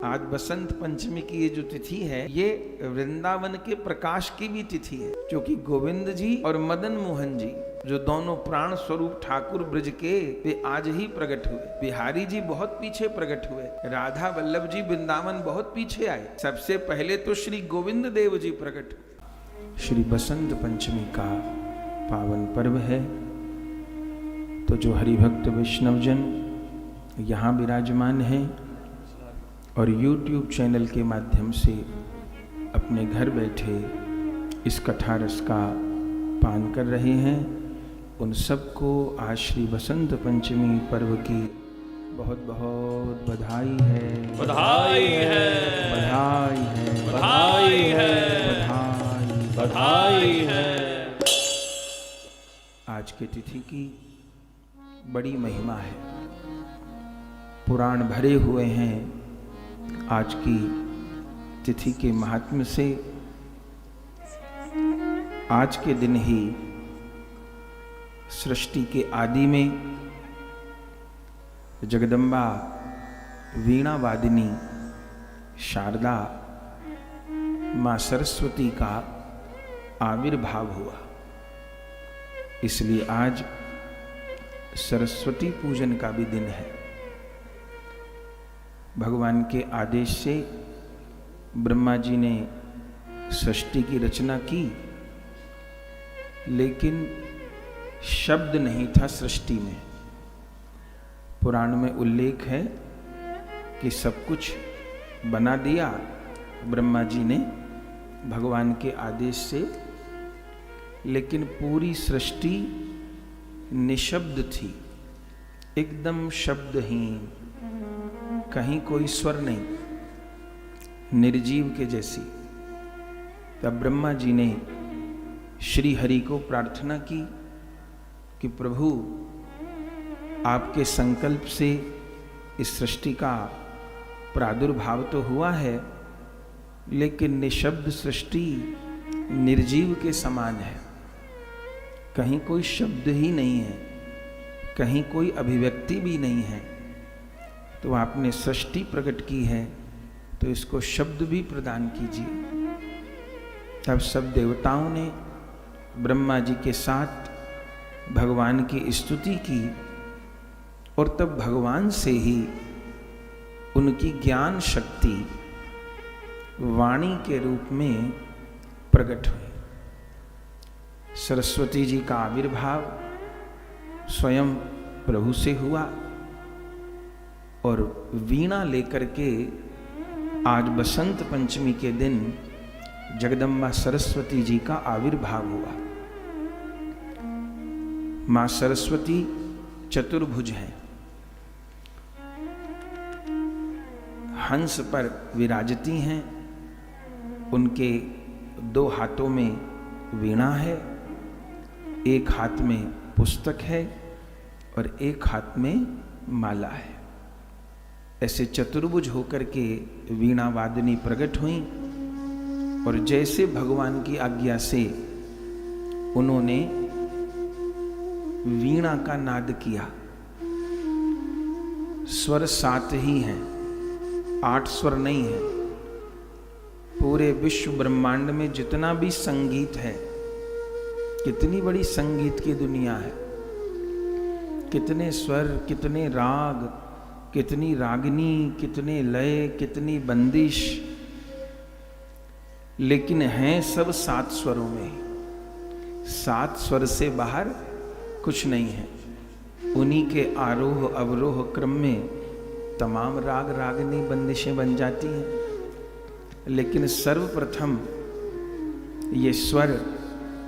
आज बसंत पंचमी की ये जो तिथि है, ये वृंदावन के प्रकाश की भी तिथि है, क्योंकि गोविंद जी और मदन मोहन जी जो दोनों प्राण स्वरूप ठाकुर ब्रज के, वे आज ही प्रकट हुए। बिहारी जी बहुत पीछे प्रकट हुए, राधा वल्लभ जी वृंदावन बहुत पीछे आए, सबसे पहले तो श्री गोविंद देव जी प्रकट हुए। श्री बसंत पंचमी का पावन पर्व है, तो जो हरिभक्त वैष्णवजन यहाँ विराजमान हैं और YouTube चैनल के माध्यम से अपने घर बैठे इस कथा रस का पान कर रहे हैं, उन सबको आज श्री बसंत पंचमी पर्व की बहुत बहुत बधाई है, बधाई है, बधाई है, बधाई है, बधाई, बधाई है। आज की तिथि की बड़ी महिमा है, पुराण भरे हुए हैं आज की तिथि के महात्म्य से। आज के दिन ही सृष्टि के आदि में जगदम्बा वीणा वादिनी शारदा मां सरस्वती का आविर्भाव हुआ, इसलिए आज सरस्वती पूजन का भी दिन है। भगवान के आदेश से ब्रह्मा जी ने सृष्टि की रचना की, लेकिन शब्द नहीं था सृष्टि में। पुराण में उल्लेख है कि सब कुछ बना दिया ब्रह्मा जी ने भगवान के आदेश से, लेकिन पूरी सृष्टि निशब्द थी, एकदम शब्दहीन, कहीं कोई स्वर नहीं, निर्जीव के जैसी। तब ब्रह्मा जी ने श्री हरि को प्रार्थना की कि प्रभु, आपके संकल्प से इस सृष्टि का प्रादुर्भाव तो हुआ है, लेकिन निशब्द सृष्टि निर्जीव के समान है, कहीं कोई शब्द ही नहीं है, कहीं कोई अभिव्यक्ति भी नहीं है। तो आपने सृष्टि प्रकट की है, तो इसको शब्द भी प्रदान कीजिए। तब सब देवताओं ने ब्रह्मा जी के साथ भगवान की स्तुति की, और तब भगवान से ही उनकी ज्ञान शक्ति वाणी के रूप में प्रकट हुई। सरस्वती जी का आविर्भाव स्वयं प्रभु से हुआ, और वीणा लेकर के आज बसंत पंचमी के दिन जगदम्बा सरस्वती जी का आविर्भाव हुआ। मां सरस्वती चतुर्भुज हैं, हंस पर विराजती हैं, उनके दो हाथों में वीणा है, एक हाथ में पुस्तक है और एक हाथ में माला है। ऐसे चतुर्भुज होकर के वीणा वादिनी प्रकट हुई, और जैसे भगवान की आज्ञा से उन्होंने वीणा का नाद किया। स्वर 7 ही हैं, 8 स्वर नहीं है। पूरे विश्व ब्रह्मांड में जितना भी संगीत है, कितनी बड़ी संगीत की दुनिया है, कितने स्वर, कितने राग, कितनी रागिनी, कितने लय, कितनी बंदिश, लेकिन हैं सब 7 स्वरों में। 7 स्वर से बाहर कुछ नहीं है। उन्हीं के आरोह अवरोह क्रम में तमाम राग रागिनी बंदिशें बन जाती हैं, लेकिन सर्वप्रथम ये स्वर,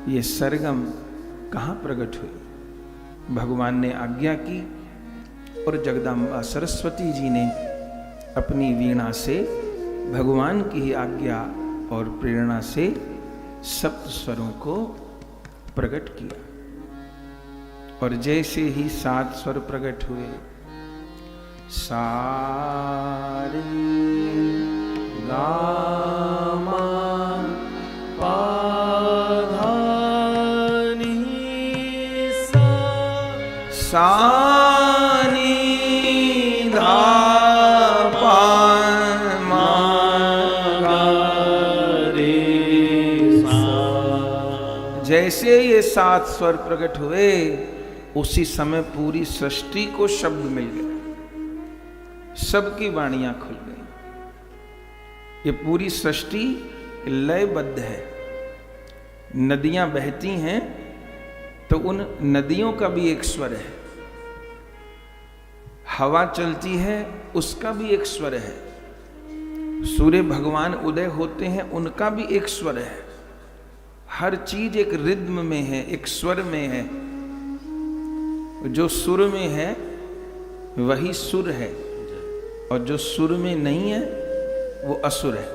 ये सरगम कहाँ प्रकट हुई? भगवान ने आज्ञा की, और जगदम्बा सरस्वती जी ने अपनी वीणा से भगवान की ही आज्ञा और प्रेरणा से 7 स्वरों को प्रकट किया। और जैसे ही 7 स्वर प्रकट हुए, सा रे गा मा पा धा नी सा नी धा पा मा जैसे ये 7 स्वर प्रकट हुए उसी समय पूरी सृष्टि को शब्द मिल गया, सबकी वाणियां खुल गई। ये पूरी सृष्टि लयबद्ध है। नदियां बहती हैं तो उन नदियों का भी एक स्वर है, हवा चलती है उसका भी एक स्वर है, सूर्य भगवान उदय होते हैं उनका भी एक स्वर है। हर चीज एक रिद्म में है, एक स्वर में है। जो सुर में है वही सुर है, और जो सुर में नहीं है वो असुर है।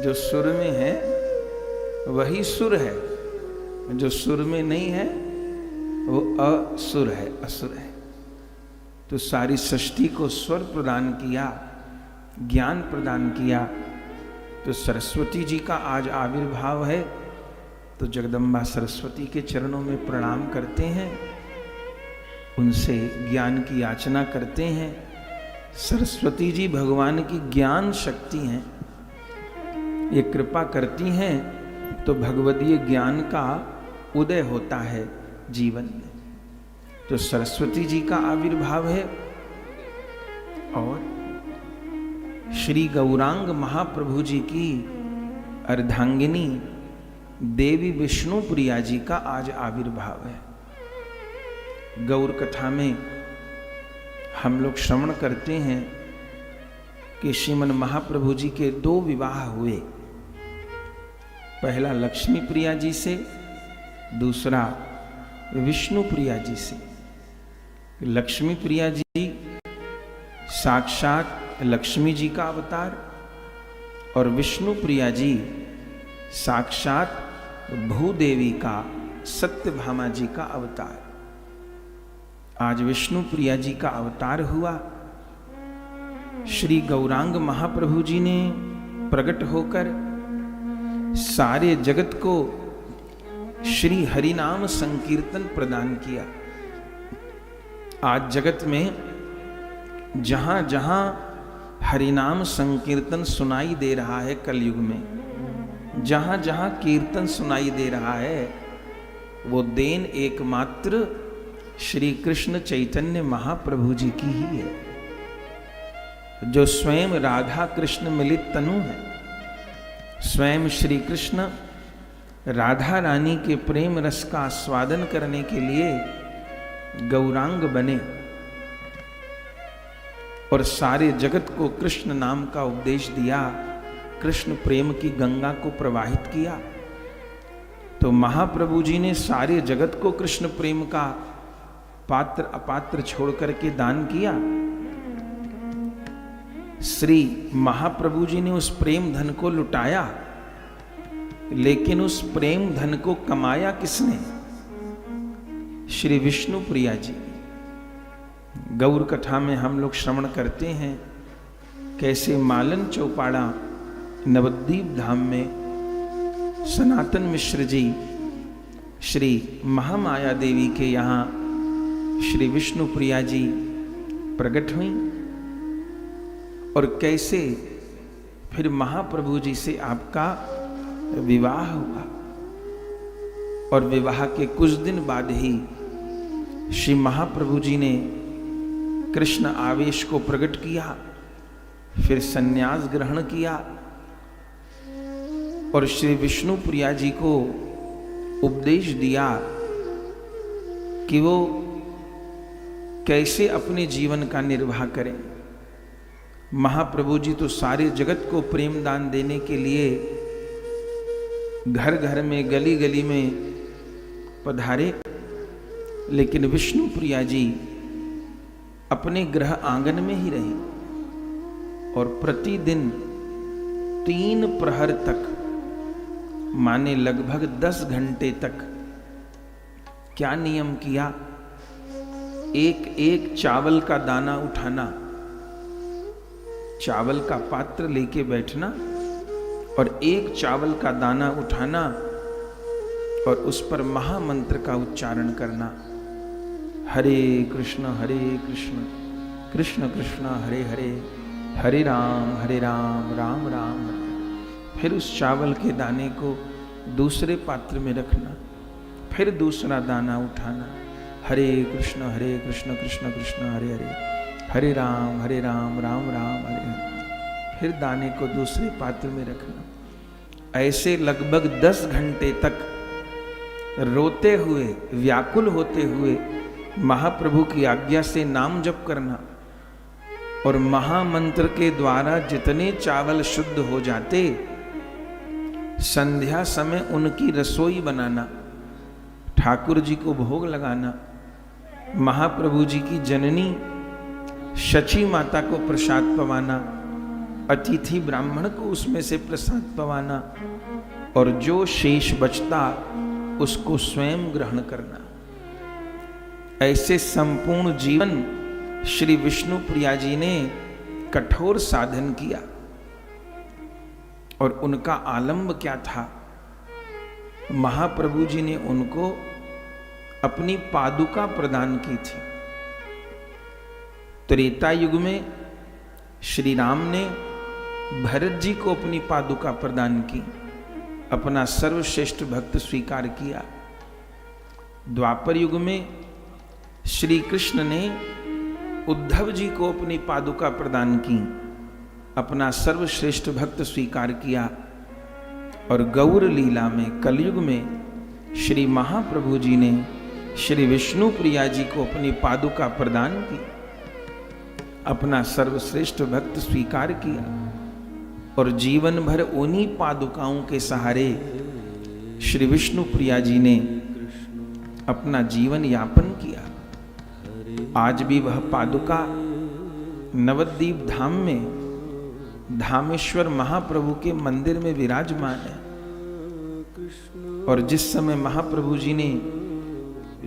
जो सुर में है वही सुर है, जो सुर में नहीं है वो असुर है, असुर है। तो सारी सृष्टि को स्वर प्रदान किया, ज्ञान प्रदान किया। तो सरस्वती जी का आज आविर्भाव है, तो जगदम्बा सरस्वती के चरणों में प्रणाम करते हैं, उनसे ज्ञान की याचना करते हैं। सरस्वती जी भगवान की ज्ञान शक्ति हैं, ये कृपा करती हैं तो भगवदीय ज्ञान का उदय होता है जीवन में। तो सरस्वती जी का आविर्भाव है। और श्री गौरांग महाप्रभु जी की अर्धांगिनी देवी विष्णु प्रिया जी का आज आविर्भाव है। गौर कथा में हम लोग श्रवण करते हैं कि श्रीमन महाप्रभु जी के 2 विवाह हुए। पहला लक्ष्मी प्रिया जी से, दूसरा विष्णु प्रिया जी से। लक्ष्मी प्रिया जी साक्षात लक्ष्मी जी का अवतार और विष्णु प्रिया जी साक्षात भूदेवी का, सत्यभामा जी का अवतार। आज विष्णु प्रिया जी का अवतार हुआ। श्री गौरांग महाप्रभु जी ने प्रकट होकर सारे जगत को श्री हरिनाम संकीर्तन प्रदान किया। आज जगत में जहां जहां हरिनाम संकीर्तन सुनाई दे रहा है, कलयुग में जहां जहां कीर्तन सुनाई दे रहा है, वो देन एकमात्र श्री कृष्ण चैतन्य महाप्रभु जी की ही है, जो स्वयं राधा कृष्ण मिलित तनु है। स्वयं श्री कृष्ण राधा रानी के प्रेम रस का आस्वादन करने के लिए गौरांग बने और सारे जगत को कृष्ण नाम का उपदेश दिया, कृष्ण प्रेम की गंगा को प्रवाहित किया। तो महाप्रभु जी ने सारे जगत को कृष्ण प्रेम का पात्र अपात्र छोड़ करके दान किया। श्री महाप्रभु जी ने उस प्रेम धन को लुटाया, लेकिन उस प्रेम धन को कमाया किसने? श्री विष्णु प्रिया जी। गौर कथा में हम लोग श्रवण करते हैं कैसे मालन चौपाड़ा नवद्वीप धाम में सनातन मिश्र जी श्री महामाया देवी के यहाँ श्री विष्णु प्रिया जी प्रकट हुई, और कैसे फिर महाप्रभु जी से आपका विवाह हुआ। और विवाह के कुछ दिन बाद ही श्री महाप्रभु जी ने कृष्ण आवेश को प्रकट किया, फिर संन्यास ग्रहण किया और श्री विष्णु प्रिया जी को उपदेश दिया कि वो कैसे अपने जीवन का निर्वाह करें। महाप्रभु जी तो सारे जगत को प्रेम दान देने के लिए घर घर में, गली गली में पधारे, लेकिन विष्णु प्रिया जी अपने गृह आंगन में ही रही और प्रतिदिन 3 प्रहर तक, माने लगभग 10 घंटे तक क्या नियम किया? एक एक चावल का दाना उठाना, चावल का पात्र लेके बैठना और एक चावल का दाना उठाना और उस पर महामंत्र का उच्चारण करना, हरे कृष्ण कृष्ण कृष्ण हरे हरे, हरे राम राम राम हरे। फिर उस चावल के दाने को दूसरे पात्र में रखना, फिर दूसरा दाना उठाना। हरे कृष्ण कृष्ण कृष्ण हरे हरे, हरे राम राम राम हरे हरे। फिर दाने को दूसरे पात्र में रखना। ऐसे लगभग 10 घंटे तक रोते हुए, व्याकुल होते हुए महाप्रभु की आज्ञा से नाम जप करना। और महामंत्र के द्वारा जितने चावल शुद्ध हो जाते, संध्या समय उनकी रसोई बनाना, ठाकुर जी को भोग लगाना, महाप्रभु जी की जननी शची माता को प्रसाद पवाना, अतिथि ब्राह्मण को उसमें से प्रसाद पवाना, और जो शेष बचता उसको स्वयं ग्रहण करना। ऐसे संपूर्ण जीवन श्री विष्णु प्रिया जी ने कठोर साधन किया। और उनका आलंब क्या था? महाप्रभु जी ने उनको अपनी पादुका प्रदान की थी। त्रेता युग में श्री राम ने भरत जी को अपनी पादुका प्रदान की, अपना सर्वश्रेष्ठ भक्त स्वीकार किया। द्वापर युग में श्री कृष्ण ने उद्धव जी को अपनी पादुका प्रदान की, अपना सर्वश्रेष्ठ भक्त स्वीकार किया। और गौर लीला में कलयुग में श्री महाप्रभु जी ने श्री विष्णु प्रिया जी को अपनी पादुका प्रदान की, अपना सर्वश्रेष्ठ भक्त स्वीकार किया। और जीवन भर उन्हीं पादुकाओं के सहारे श्री विष्णु प्रिया जी ने अपना जीवन यापन किया। आज भी वह पादुका नवद्वीप धाम में धामेश्वर महाप्रभु के मंदिर में विराजमान है। और जिस समय महाप्रभु जी ने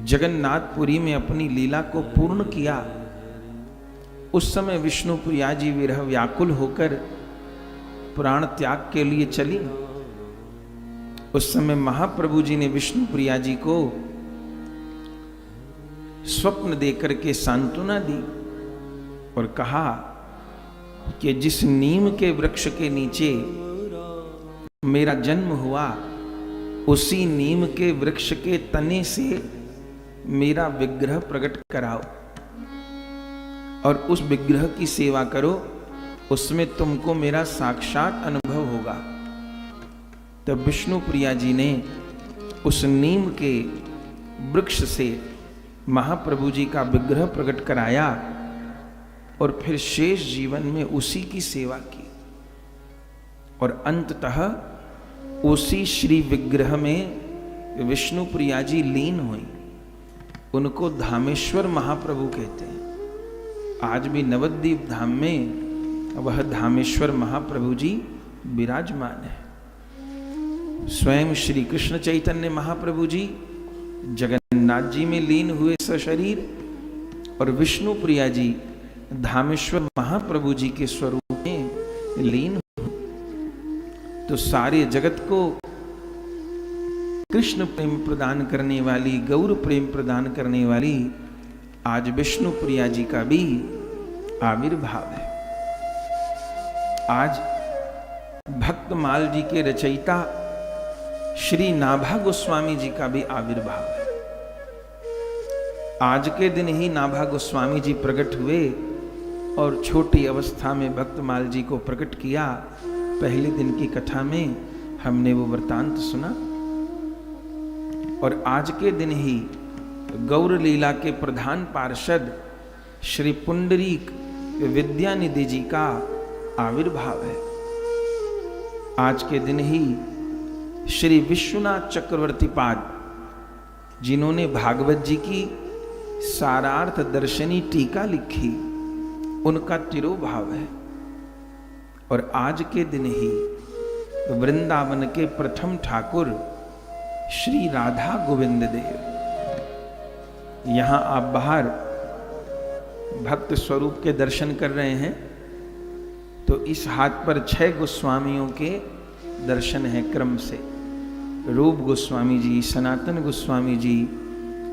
जगन्नाथपुरी में अपनी लीला को पूर्ण किया, उस समय विष्णु प्रिया जी विरह व्याकुल होकर प्राण त्याग के लिए चली। उस समय महाप्रभु जी ने विष्णु प्रिया जी को स्वप्न देकर के सांत्वना दी और कहा कि जिस नीम के वृक्ष के नीचे मेरा जन्म हुआ, उसी नीम के वृक्ष के तने से मेरा विग्रह प्रकट कराओ और उस विग्रह की सेवा करो, उसमें तुमको मेरा साक्षात अनुभव होगा। तब विष्णु प्रिया जी ने उस नीम के वृक्ष से महाप्रभु जी का विग्रह प्रकट कराया और फिर शेष जीवन में उसी की सेवा की। और अंततः उसी श्री विग्रह में विष्णु प्रिया जी लीन हुई। उनको धामेश्वर महाप्रभु कहते हैं। आज भी नवद्वीप धाम में वह धामेश्वर महाप्रभु जी विराजमान है। स्वयं श्री कृष्ण चैतन्य महाप्रभु जी जगन्नाथ जी में लीन हुए सशरीर, और विष्णु प्रिया जी धामेश्वर महाप्रभु जी के स्वरूप में लीन हुए। तो सारे जगत को कृष्ण प्रेम प्रदान करने वाली, गौर प्रेम प्रदान करने वाली आज विष्णु प्रिया जी का भी आविर्भाव है। आज भक्तमाल जी के रचयिता श्री नाभा गोस्वामी जी का भी आविर्भाव है। आज के दिन ही नाभा गोस्वामी जी प्रकट हुए और छोटी अवस्था में भक्तमाल जी को प्रकट किया। पहले दिन की कथा में हमने वो वृतांत सुना। और आज के दिन ही गौर लीला के प्रधान पार्षद श्री पुंडरीक विद्यानिधि जी का आविर्भाव है। आज के दिन ही श्री विश्वनाथ चक्रवर्ती पाद, जिन्होंने भागवत जी की सारार्थ दर्शनी टीका लिखी, उनका तिरोभाव है। और आज के दिन ही वृंदावन के प्रथम ठाकुर श्री राधा गोविंद देव, यहां आप बाहर भक्त स्वरूप के दर्शन कर रहे हैं, तो इस हाथ पर 6 गोस्वामियों के दर्शन हैं क्रम से। रूप गोस्वामी जी, सनातन गोस्वामी जी,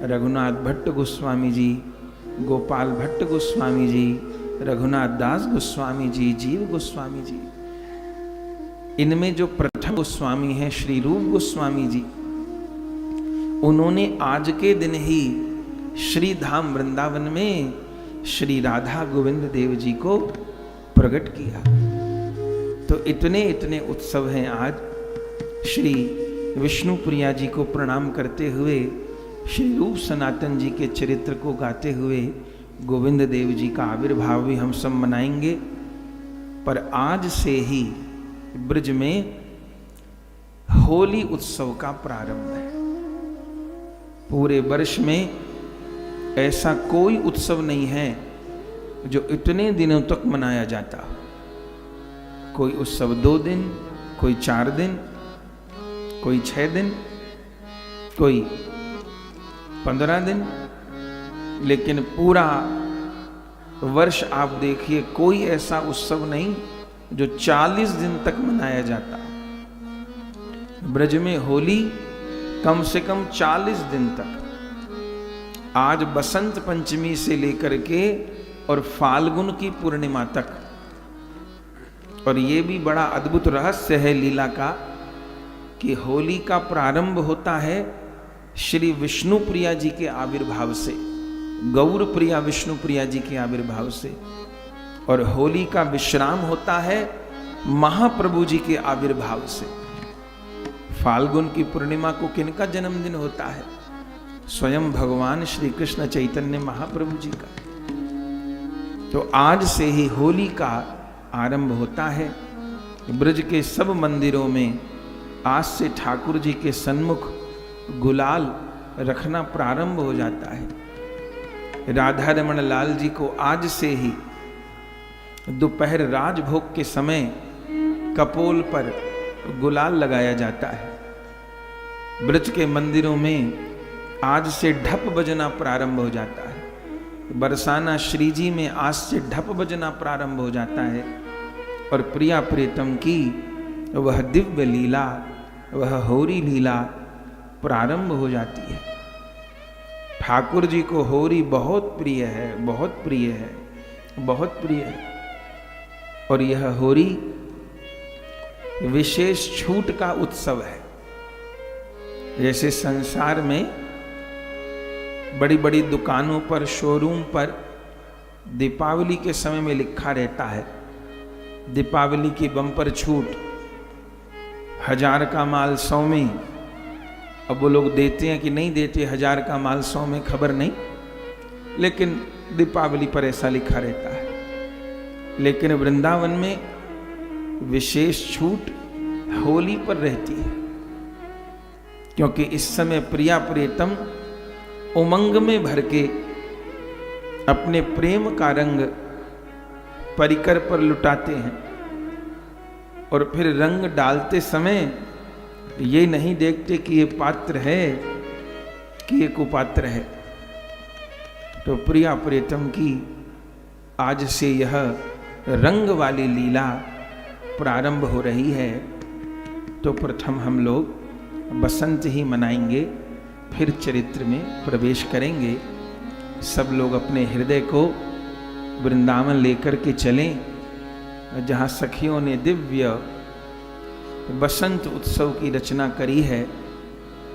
रघुनाथ भट्ट गोस्वामी जी, गोपाल भट्ट गोस्वामी जी, रघुनाथ दास गोस्वामी जी, जीव गोस्वामी जी। इनमें जो प्रथम गोस्वामी हैं श्री रूप गोस्वामी जी, उन्होंने आज के दिन ही श्री धाम वृंदावन में श्री राधा गोविंद देव जी को प्रकट किया। तो इतने इतने उत्सव हैं आज। श्री विष्णु प्रिया जी को प्रणाम करते हुए, श्री रूप सनातन जी के चरित्र को गाते हुए गोविंद देव जी का आविर्भाव भी हम सब मनाएंगे। पर आज से ही ब्रज में होली उत्सव का प्रारंभ है। पूरे वर्ष में ऐसा कोई उत्सव नहीं है जो इतने दिनों तक मनाया जाता हो। कोई उत्सव 2 दिन, कोई 4 दिन, कोई 6 दिन, कोई 15 दिन, लेकिन पूरा वर्ष आप देखिए कोई ऐसा उत्सव नहीं जो 40 दिन तक मनाया जाता। ब्रज में होली कम से कम 40 दिन तक। आज बसंत पंचमी से लेकर के और फाल्गुन की पूर्णिमा तक। और ये भी बड़ा अद्भुत रहस्य है लीला का कि होली का प्रारंभ होता है श्री विष्णु प्रिया जी के आविर्भाव से, गौर प्रिया विष्णु प्रिया जी के आविर्भाव से, और होली का विश्राम होता है महाप्रभु जी के आविर्भाव से। फाल्गुन की पूर्णिमा को किनका जन्मदिन होता है? स्वयं भगवान श्री कृष्ण चैतन्य महाप्रभु जी का। तो आज से ही होली का आरंभ होता है। ब्रज के सब मंदिरों में आज से ठाकुर जी के सन्मुख गुलाल रखना प्रारंभ हो जाता है। राधा रमण लाल जी को आज से ही दोपहर राजभोग के समय कपोल पर गुलाल लगाया जाता है। ब्रज के मंदिरों में आज से ढप बजना प्रारंभ हो जाता है। बरसाना श्री जी में आज से ढप बजना प्रारंभ हो जाता है। और प्रिया प्रीतम की वह दिव्य लीला, वह होरी लीला प्रारंभ हो जाती है। ठाकुर जी को होरी बहुत प्रिय है, बहुत प्रिय है, बहुत प्रिय है। और यह होरी विशेष छूट का उत्सव है। जैसे संसार में बड़ी बड़ी दुकानों पर, शोरूम पर दीपावली के समय में लिखा रहता है दीपावली की बम्पर छूट, 1000 का माल 100 में। अब वो लोग देते हैं कि नहीं देते 1000 का माल 100 में, खबर नहीं, लेकिन दीपावली पर ऐसा लिखा रहता है। लेकिन वृंदावन में विशेष छूट होली पर रहती है, क्योंकि इस समय प्रिया प्रियतम उमंग में भर के अपने प्रेम का रंग परिकर पर लुटाते हैं। और फिर रंग डालते समय ये नहीं देखते कि ये पात्र है कि ये कुपात्र है। तो प्रिया प्रियतम की आज से यह रंग वाली लीला प्रारंभ हो रही है। तो प्रथम हम लोग बसंत ही मनाएंगे, फिर चरित्र में प्रवेश करेंगे। सब लोग अपने हृदय को वृंदावन लेकर के चलें, जहाँ सखियों ने दिव्य बसंत उत्सव की रचना करी है।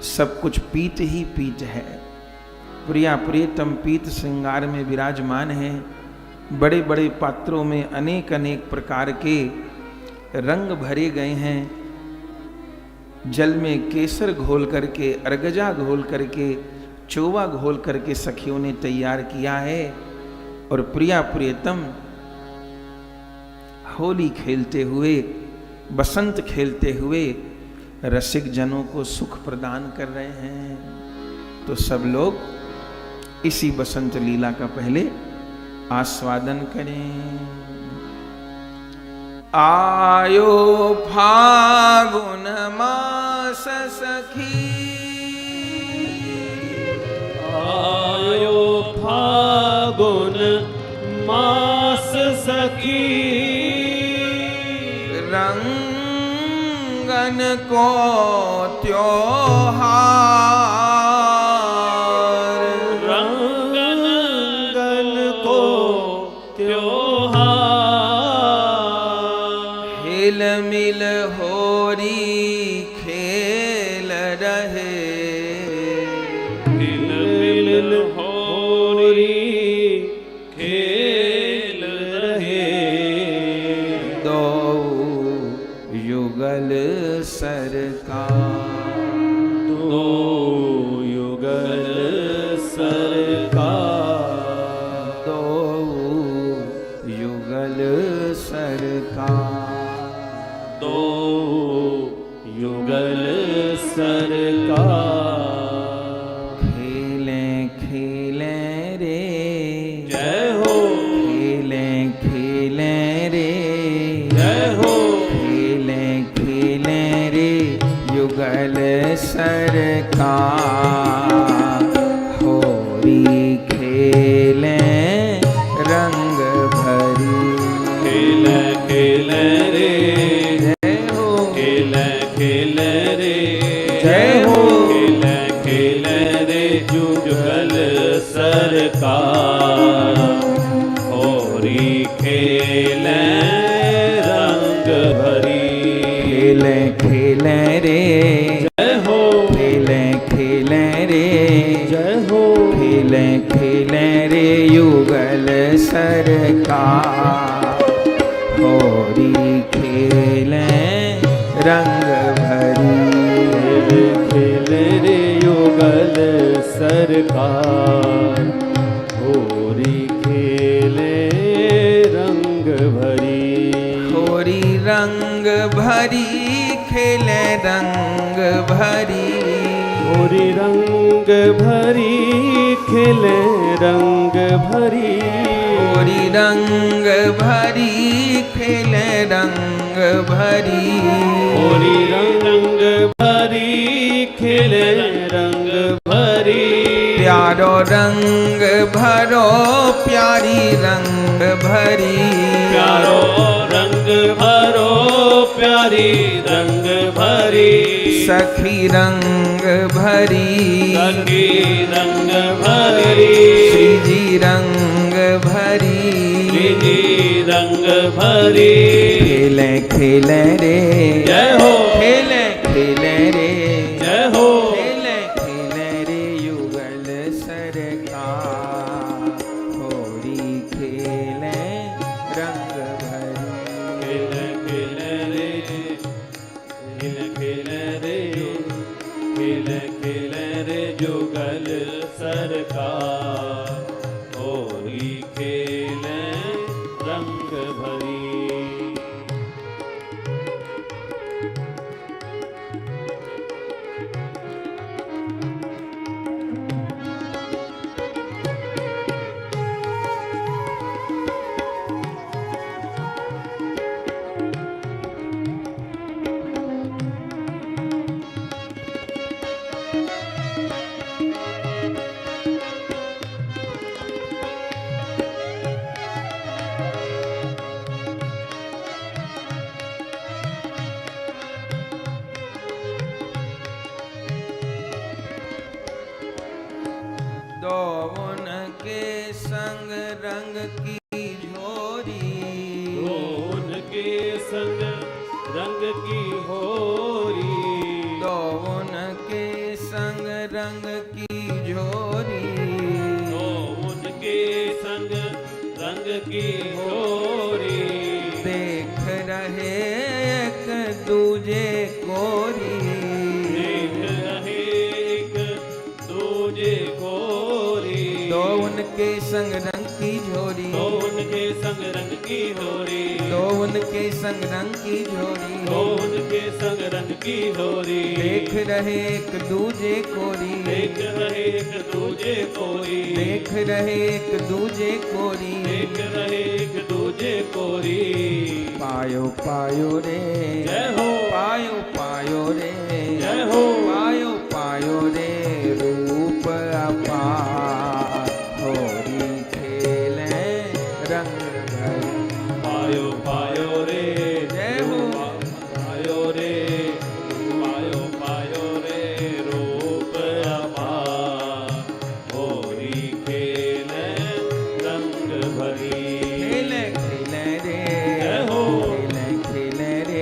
सब कुछ पीत ही पीत है। प्रिया प्रियतम पीत श्रृंगार में विराजमान है। बड़े बड़े पात्रों में अनेक अनेक प्रकार के रंग भरे गए हैं। जल में केसर घोल करके, अर्गजा घोल करके, चोवा घोल करके सखियों ने तैयार किया है। और प्रिया प्रियतम होली खेलते हुए, बसंत खेलते हुए रसिक जनों को सुख प्रदान कर रहे हैं। तो सब लोग इसी बसंत लीला का पहले आस्वादन करें। आयो फागुन मास सखी, आयो फागुन मास सखी, रंगन को त्योहार, रंगन को त्योहार। हे खेल मिल होरी खेल रहे, खेल मिल होरी खेल रहे, दो युगल सरकार, दो युगल सरकार, दो युगल सरकार, दो युगल सरकार। खेले खेले रे, जय हो, खेले खेले रे, जय हो, खेले खेले रे युगल सरकार, होरी खेले रंग भरी, खेल खेल रे, जय हो, खेल खेल रे, जय हो, खेल खेल रे जुगल सरकार, होरी खेल रंग भरी, खेले खेले रे, जय हो, खेले खेले रे, जय हो, खेले खेले रे युगल सरकार, होरी खेले रंग भरी, खेल रे युगल सरकार, होरी खेले रंग भरी, होरी रंग भरी खेले रंग भरी, होरी रंग भरी खेले रंग भरी, होरी रंग भरी खेले रंग भरी, होरी रंग भरी खेले रंग भरी, प्यारो रंग भरो प्यारी रंग भरी, प्यारो रंग भरो प्यारी रंग भरी, सखी रंग भरी, सखी रंग भरी, श्री जी रंग भरी, श्री रंग भरी, खेले खेले रे, जय हो, खेले खेले रे, जय हो, खेले खेले रे युगल सरकार, होरी खेले रंग भरी, खेल खेल रे, खेल खेल रे, खेल खेल रे जुगल सरकार, होरी खेल रंग भरी। दोवन के संग रंग की झोरी, उनके संग रंग की होरी, दोवन के संग रंग की झोरी, उनके संग रंग की होरी, देख रहे एक दूजे कोरी, देख रहे एक दूजे कोरी, दोवन के संग रंग की झोरी, उनके संग रंग की होरी, दोवन के संग रंग की झोरी, उनके संग रंग की होरी, देख रहे एक दूजे कोरी, देख रहे एक दूजे कोरी, देख रहे एक दूजे कोरी, देख रहे एक दूजे कोरी, पायो पायो रे, जय हो, पायो पायो रे, जय हो, पायो पायो रे रूप अपार, होरी खेले रंग भरी, पायो पायो रे, जय हो, पायो रे, पायो पायो रे रूप अपार, होरी खेले रंग भरी, खेले खेले रे, जय हो, खेले खेले रे,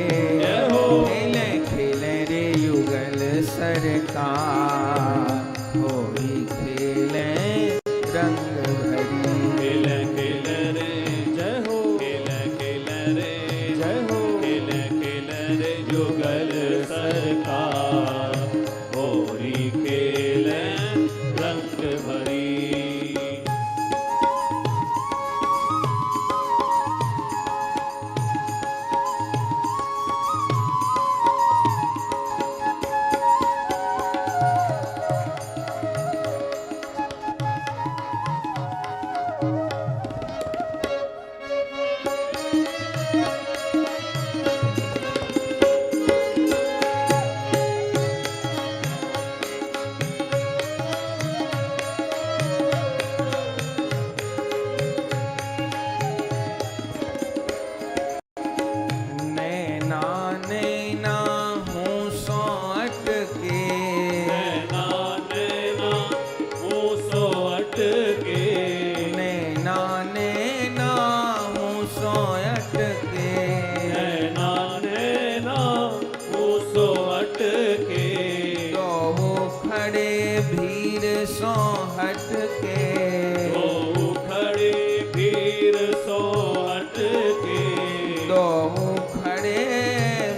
खड़े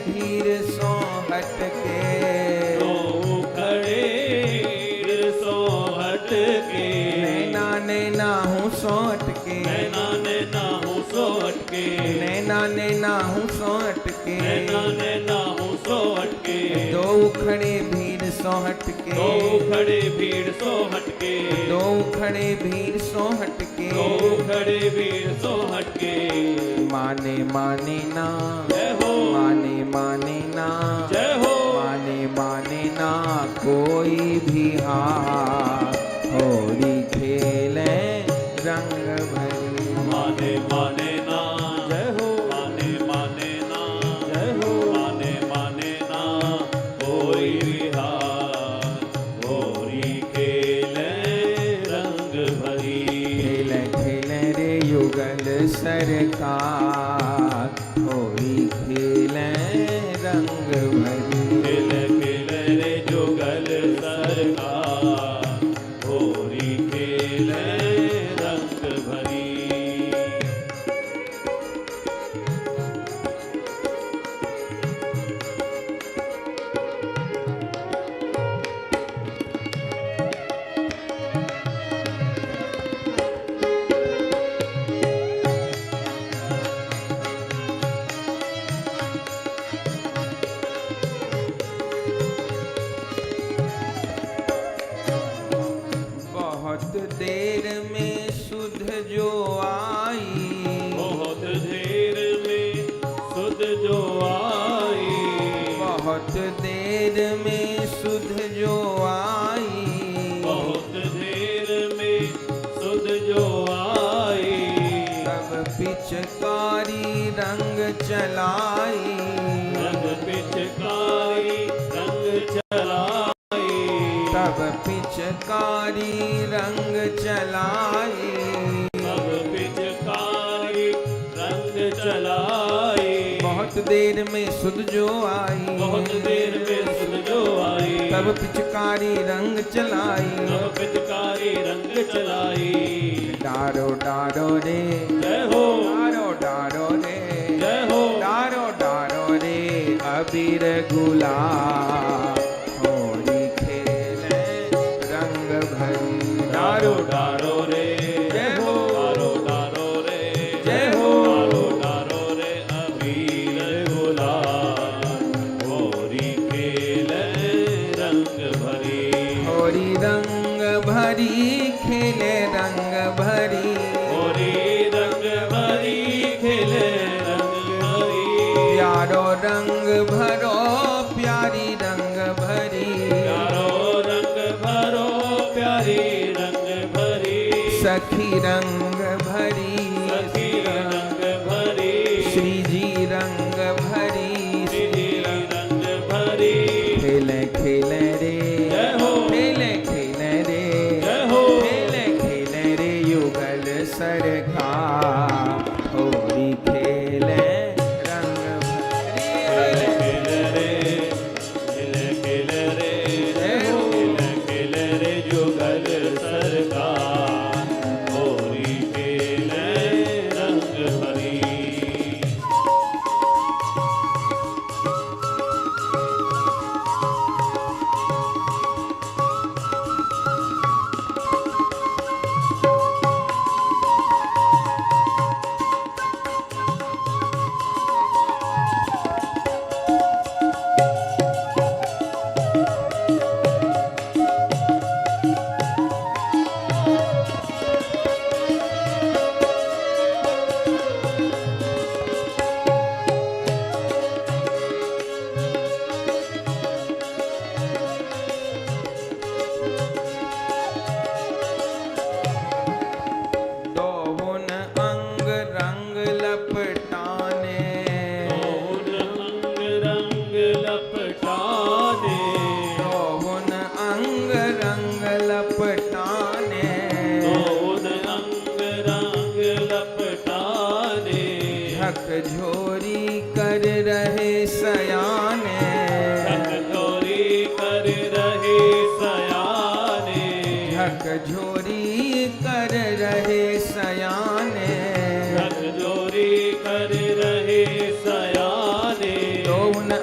भीड़ सो हटके, दो खड़े सो हटके, नैना नैना हूँ सोट के, नैना नैना हूँ सोट के, नैना नैना हूँ सोट के, नैना नैना हूँ सोट के, दो खड़े भीड़ सो हटके, दो खड़े भीड़ सो हटके, दो खड़े भीड़ सो हटके, दो खड़े भीड़ सो हटके, माने माने ना, जय हो, माने माने ना, जय हो, माने माने ना कोई भी हार, होली खेले रंग भरी, माने माने ना, जय हो, माने माने ना, जय हो, माने माने ना कोई विहार, होली खेले रंग भरी, खेले खेले रे युगल सरकार, होली खेले रंग भरी, खेले खेले रे जुगल सरकार, होली खेले रंग भरी। बहुत देर में सुध जो आई, बहुत देर में सुध जो आई, बहुत देर में सुध जो आई, बहुत देर में सुध जो आई, तब पिचकारी रंग चलाई, रंग पिचकारी रंग चलाई, तब पिचकारी रंग चलाई, सब पिचकारी रंग चलाई, बहुत देर में सुध जो आई, बहुत देर में सुध जो आई, तब पिचकारी रंग चलाई, तब पिचकारी रंग चलाई, डारो डारो रे, जय हो, डारो डारो रे, जय हो, डारो डारो रे अबीर गुलाल, होली खेले रंग भरी, डारो डारो रे, जय हो, डारो डारो रे, जय हो, डारो डारो रे अबीर गुलाल, होली खेले रंग भरी, होली रंग भरी खेले रंग भरी, होली रंग भरी खेले रंग भरी, प्यारो रंग भरो प्यारी रंग भरी, प्यारो रंग भरो प्यारी रंग भरी, सखी रंग भरी, सखी रंग भरी, श्री जी रंग भरी, श्री रंग भरी, खेले खेले रे, जय हो, खेले खेले रे, जय हो, खेले खेले रे युगल सरकार, होली खेले रंग भरी, खेले रे, खेले रे, जय हो, खेले रे जुगल सरकार, होली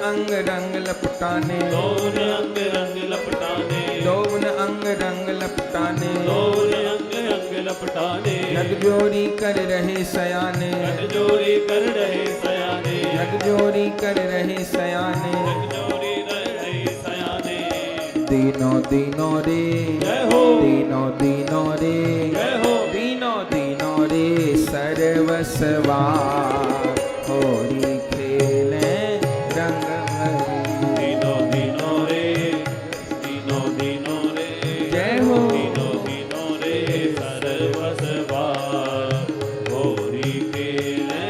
अंग रंग लपटाने, दोन अंग रंग लपटाने, दोन अंग रंग लपटाने, दोन अंग रंग लपटाने, जग जोरी कर रहे सयाने, जग जोरी कर रहे सयाने, जग जोरी कर रहे सयाने, जग जोरी रहे सयाने। दीनो दीनो रे, जय हो, दीनो दीनो रे, जय हो, दीनो दीनो रे सर्वस्वा, होरी खेले रंग भरी। दीनो दीनो रे, दीनो दीनो रे, जय हो, दीनो दीनो रे सर्वस्वा, होरी खेले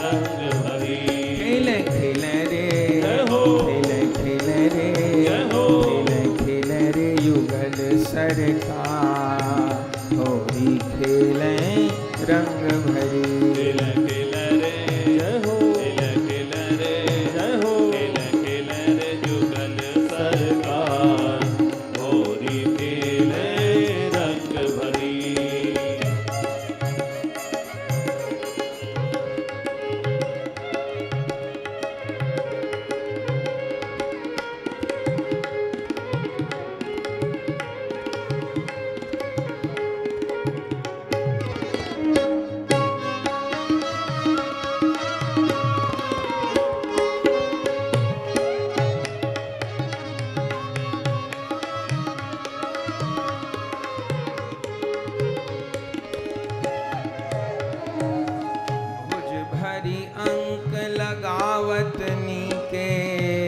रंग भरी। खेले खेले रे, जय हो, खेले खेले रे, जय हो, खेले खेले रे युगल सरकार, होरी खेले रंग भरी। खेल खेल रे, जय हो, खेल खेल रे, जय हो, खेल खेल रे जुगल सरकार, होरी खेले रंग भरी। भुज भरी अंक लगावत नीके,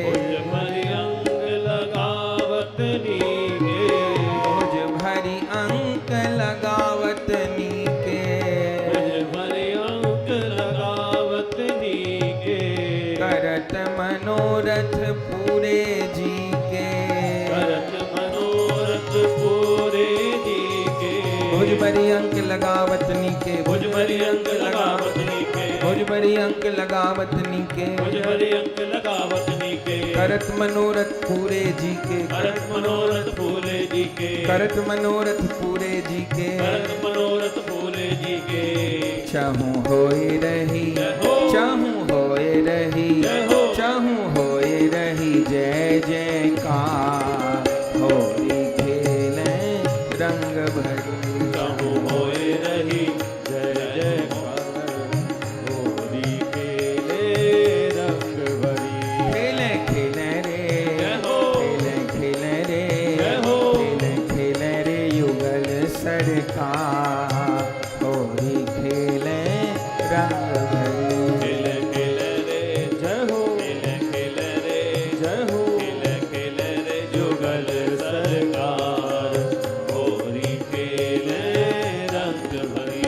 भुज भरी अंग लगावत नीके, भुज भरी अंक लगावत नीके, भुज भरी अंग लगावत नीके, करत मनोरथ पूरे जी के, करत मनोरथ पूरे जी के। भुज भरी अंक लगावत नीके, भुज भरी अंग लगावत नीके, भुज भरी अंक लगावत नीके, भुज भरी अंग लगावत नीके, करत मनोरथ पूरे जी के, करत मनोरथ फूले जी के, करत मनोरथ पूरे जी के, करत मनोरथ फूले जी के। चाहूं होए रही, जय हो, चाहूं होए रही, जय हो, चाहूं होए रही जय जयकार, होली खेले रंग भरी। चाहूं होए रही जय जयकार, होली खेले रंग भरी। खेले खेले रे, जय हो, खेले खेले रे, जय हो, खेले खेले रे युगल सरकार, होली खेले रंग भरी। खेल खेल रे, जय हो, खेल खेल रे, जय हो, खेल खेल रे जुगल सरकार, होली खेले रंग भरी।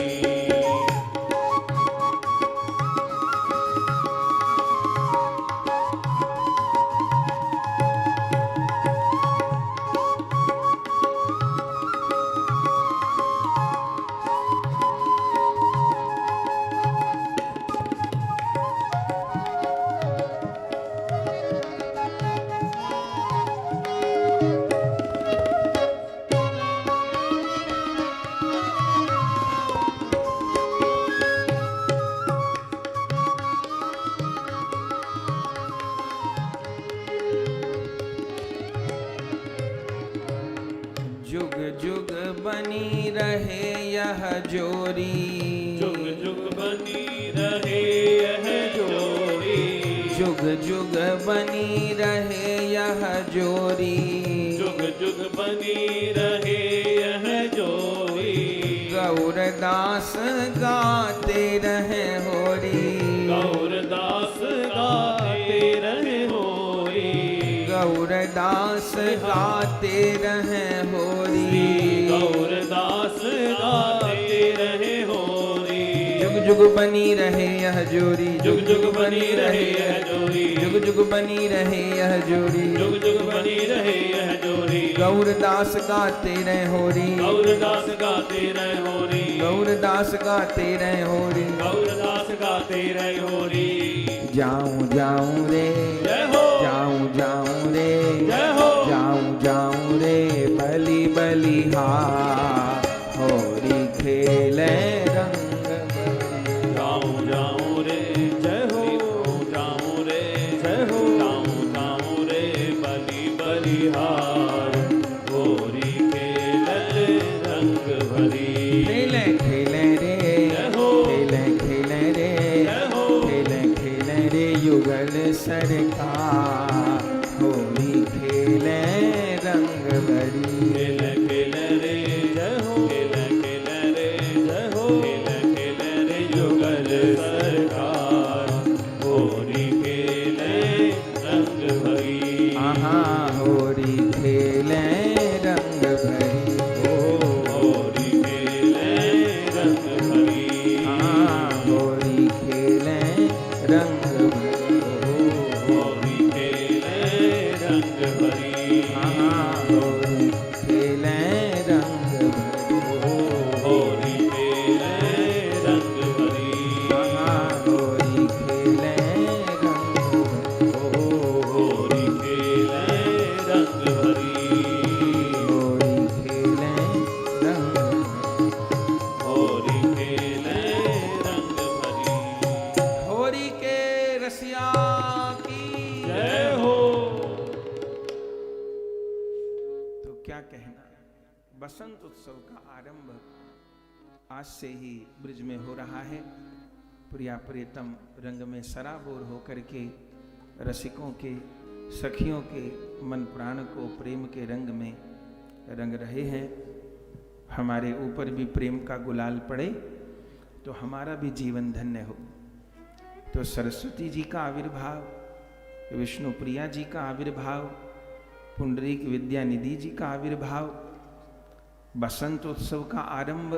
जुग जुग बनी रहे यह जोरी, जुग जुग बनी रहे यह जोड़ी, जुग जुग बनी रहे यह जोरी, जुग जुग बनी रहे यह जोड़ी। गौरदास गाते रहे होरी, गौरदास गाते रहे होरी, गौरदास गाते रहे होरी, गौरदास गाते रहे होरी। जुग जुग बनी रहे यह जोरी, जुग जुग बनी रहे यह जोड़ी, जुग जुग बनी रहे यह जोरी, जुग जुग बनी रहे यह जोड़ी। गौरदास गाते रहे होरी, गौरदास गाते रहे होरी, गौरदास गाते रहे होरी, गौरदास गाते रहे होरी। जाऊं जाऊं रे, जय हो, जाऊं जाऊं रे, जय हो, जाऊं जाऊं रे बलि बलिहार, होरी खेले रंग भरी। जाऊं जाऊं रे, जय हो, जाऊं रे, जय हो, जाऊं जुगल सरकार, होली खेले रंग भरी। खिल खिल रे जय हो, खिल खिल रे जय हो, खिल खिल रे जुगल सरकार, होली खेले रंग भरी। आहा होली खेले रंग भरी, होली खेले रंग भरी। हाँ होली खेले रंग भरी, होली खेले रंग भरी। हाँ होली खेले रंग भरी, होली खेले रंग भरी। हाँ होली खेले रंग भरी, होली खेले रंग भरी। होली खेले रंग भरी, होली खेले रंग भरी। होली के रसिया की जय हो। तो क्या कहना, बसंत उत्सव का आरंभ आज से ही ब्रिज में हो रहा है। प्रिया प्रियतम रंग में सराबोर होकर के रसिकों के, सखियों के मन प्राण को प्रेम के रंग में रंग रहे हैं। हमारे ऊपर भी प्रेम का गुलाल पड़े तो हमारा भी जीवन धन्य हो। तो सरस्वती जी का आविर्भाव, विष्णु प्रिया जी का आविर्भाव, पुंडरीक विद्यानिधि जी का आविर्भाव, बसंत उत्सव का आरंभ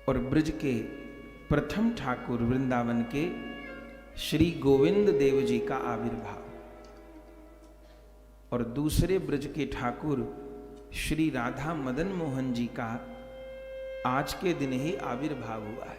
और ब्रज के प्रथम ठाकुर वृंदावन के श्री गोविंद देव जी का आविर्भाव और दूसरे ब्रज के ठाकुर श्री राधा मदन मोहन जी का आज के दिन ही आविर्भाव हुआ है।